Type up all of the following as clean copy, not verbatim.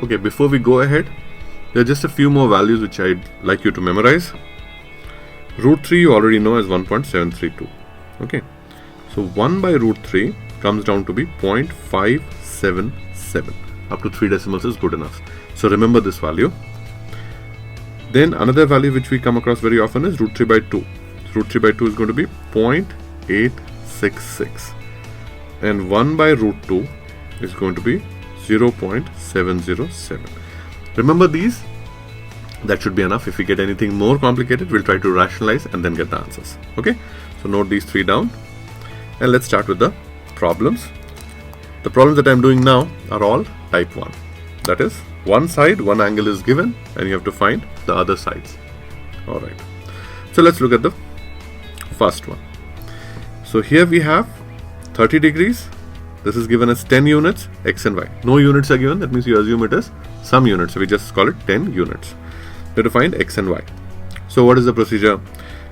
Okay, before we go ahead, there are just a few more values which I'd like you to memorize. Root 3 you already know as 1.732. Okay, so 1 by root 3 comes down to be 0.577. Up to 3 decimals is good enough. So remember this value. Then another value which we come across very often is root 3 by 2. Root 3 by 2 is going to be 0.866. And 1 by root 2 is going to be 0.707. Remember these. That should be enough. If we get anything more complicated, we'll try to rationalize and then get the answers. Okay, so note these 3 down. And let's start with the problems. The problems that I'm doing now are all type 1. That is, one side, one angle is given and you have to find the other sides. Alright, so let's look at the first one. So here we have 30 degrees. This is given as 10 units, x and y. No units are given, that means you assume it is some units. So we just call it 10 units. We have to find x and y. So what is the procedure?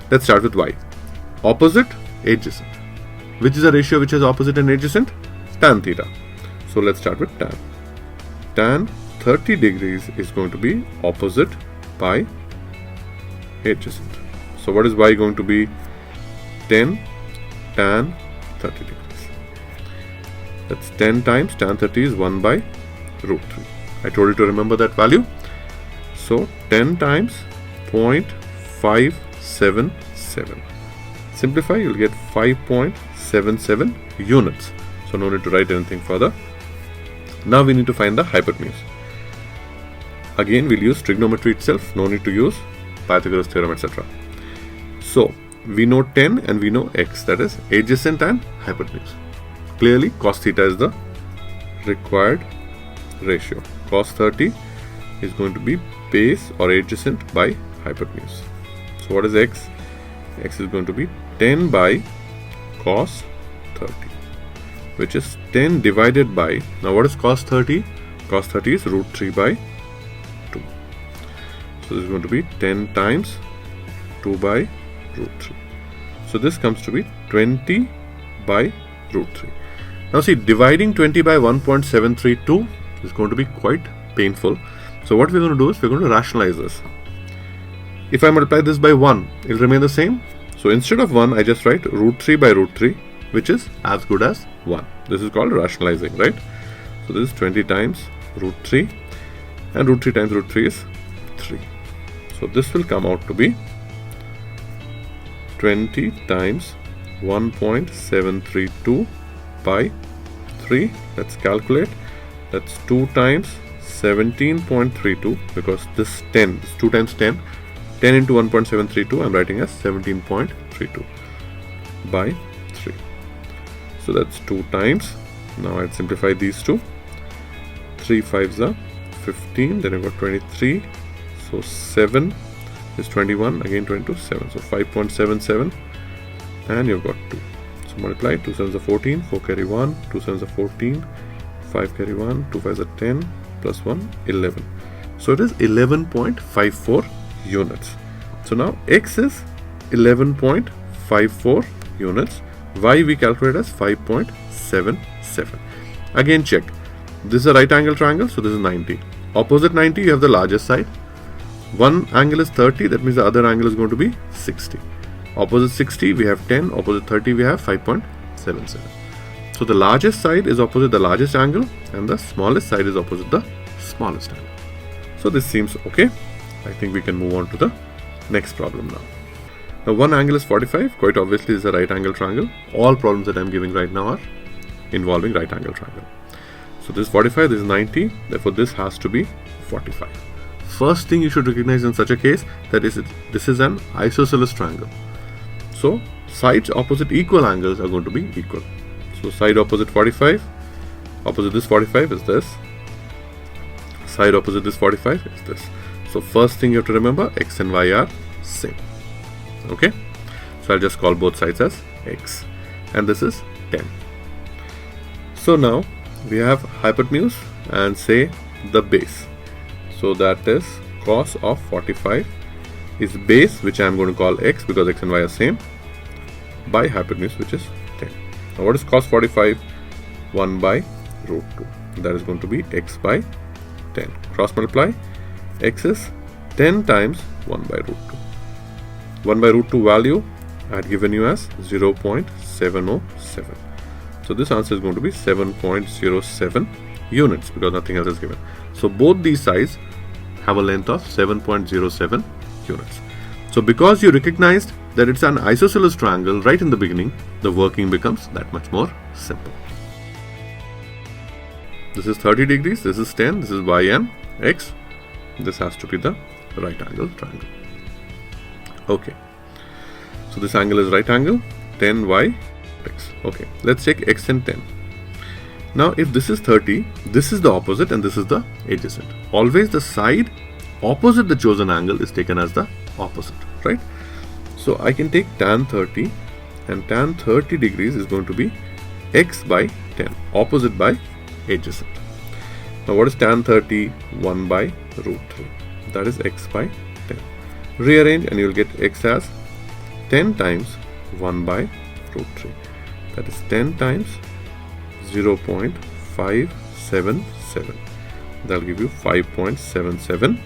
Let's start with y. Opposite, adjacent. Which is a ratio which has opposite and adjacent? Tan theta. So let's start with tan. Tan 30 degrees is going to be opposite by adjacent. So what is y going to be? 10 tan 30 degrees. That's 10 times tan 30 is 1 by root 3. I told you to remember that value. So 10 times 0.577. Simplify, you'll get 5.77 units. So no need to write anything further. Now we need to find the hypotenuse. Again, we'll use trigonometry itself. No need to use Pythagoras theorem, etc. So we know 10 and we know x, that is adjacent and hypotenuse. Clearly, cos theta is the required ratio. Cos 30 is going to be base or adjacent by hypotenuse. So what is x? X is going to be 10 by cos 30, which is 10 divided by, now what is cos 30? Cos 30 is root 3 by 2. So this is going to be 10 times 2 by root 3. So this comes to be 20 by root 3. Now see, dividing 20 by 1.732 is going to be quite painful. So what we're going to do is we're going to rationalize this. If I multiply this by 1, it will remain the same. So instead of 1, I just write root 3 by root 3, which is as good as 1. This is called rationalizing, right? So this is 20 times root 3, and root 3 times root 3 is 3. So this will come out to be 20 times 1.732 by 3. Let's calculate. That's 2 times 17.32, because this 10 is 2 times 10. 10 into 1.732 I'm writing as 17.32 by 3. So that's 2 times. Now I'll simplify these two. 3 5s are 15, then I've got 23. So 7 is 21, again 22, 7. So 5.77, and you've got 2. So multiply, 2 7s are 14, 4 carry 1, 2 7s are 14, 5 carry 1, 2 5s are 10, plus 1, 11. So it is 11.54 units. So now x is 11.54 units. Y we calculate as 5.77. Again check. This is a right angle triangle, so this is 90. Opposite 90 you have the largest side. One angle is 30, that means the other angle is going to be 60. Opposite 60 we have 10, opposite 30 we have 5.77. So the largest side is opposite the largest angle and the smallest side is opposite the smallest angle. So this seems okay. I think we can move on to the next problem now. Now one angle is 45, quite obviously is a right angle triangle. All problems that I am giving right now are involving right angle triangle. So this is 45, this is 90, therefore this has to be 45. First thing you should recognize in such a case, that is this is an isosceles triangle. So sides opposite equal angles are going to be equal. So side opposite 45, opposite this 45 is this. Side opposite this 45 is this. So first thing you have to remember, x and y are same. Okay, so I'll just call both sides as x, and this is 10. So now we have hypotenuse and say the base. So that is cos of 45 is base, which I am going to call x because x and y are same, by hypotenuse, which is 10. Now what is cos 45? 1 by root 2. That is going to be x by 10. 10. Cross multiply. X is 10 times 1 by root 2. 1 by root 2 value I had given you as 0.707. So this answer is going to be 7.07 units because nothing else is given. So both these sides have a length of 7.07 units. So because you recognized that it's an isosceles triangle right in the beginning, the working becomes that much more simple. This is 30 degrees, this is 10, this is y and x. This has to be the right angle triangle. Okay. So this angle is right angle, 10y x. Okay, let's take x and 10. Now if this is 30, this is the opposite and this is the adjacent. Always the side opposite the chosen angle is taken as the opposite, right? So I can take tan 30 and tan 30 degrees is going to be x by 10, opposite by adjacent. Now what is tan 30? 1 by root 3. That is x by 10. Rearrange and you will get x as 10 times 1 by root 3. That is 10 times 0.577. That will give you 5.77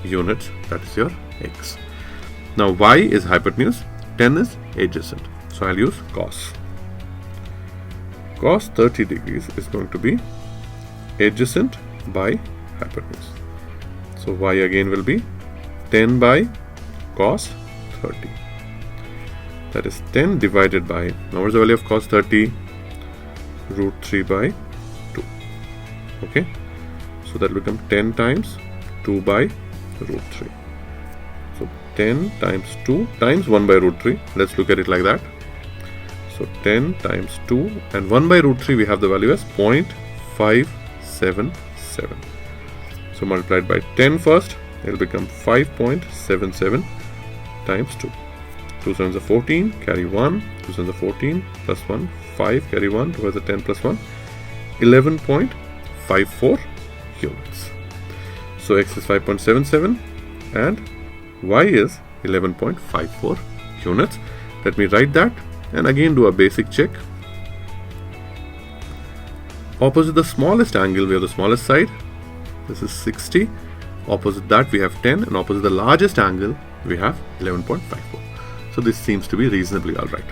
units. That is your x. Now y is hypotenuse, 10 is adjacent. So I'll use cos. Cos 30 degrees is going to be adjacent by hypotenuse. So y again will be 10 by cos 30. That is 10 divided by, now what is the value of cos 30? Root 3 by 2. Okay. So that will become 10 times 2 by root 3. So 10 times 2 times 1 by root 3. Let's look at it like that. So 10 times 2 and 1 by root 3 we have the value as 0.577. So multiplied by 10 first, it will become 5.77 times 2. 2 sevens are 14, carry 1, 2 sevens are 14, plus 1, 5, carry 1, 2 is a 10 plus 1, 11.54 units. So x is 5.77 and y is 11.54 units. Let me write that and again do a basic check. Opposite the smallest angle, we have the smallest side. This is 60. Opposite that, we have 10. And opposite the largest angle, we have 11.54. So this seems to be reasonably alright.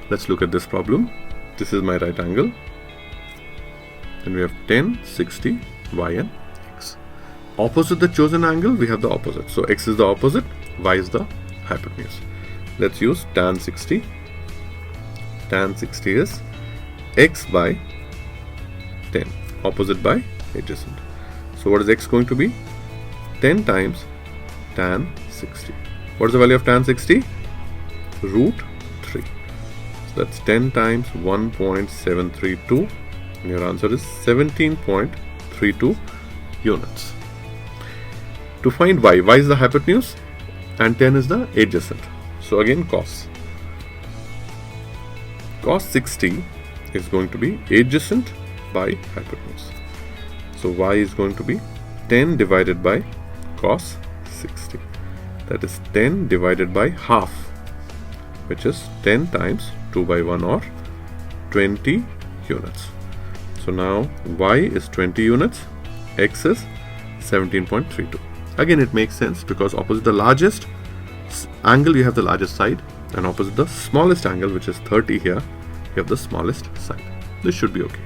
Let's look at this problem. This is my right angle. And we have 10, 60, y and x. Opposite the chosen angle, we have the opposite. So x is the opposite, y is the hypotenuse. Let's use tan 60. Tan 60 is x by 10, opposite by adjacent. So what is x going to be? 10 times tan 60. What is the value of tan 60? Root 3. So that's 10 times 1.732 and your answer is 17.32 units. To find y is the hypotenuse and 10 is the adjacent. So again cos. Cos 60 is going to be adjacent by hypotenuse. So y is going to be 10 divided by cos 60. That is 10 divided by half, which is 10 times 2 by 1 or 20 units. So now y is 20 units, x is 17.32. Again it makes sense because opposite the largest angle you have the largest side and opposite the smallest angle, which is 30 here, you have the smallest side. This should be okay.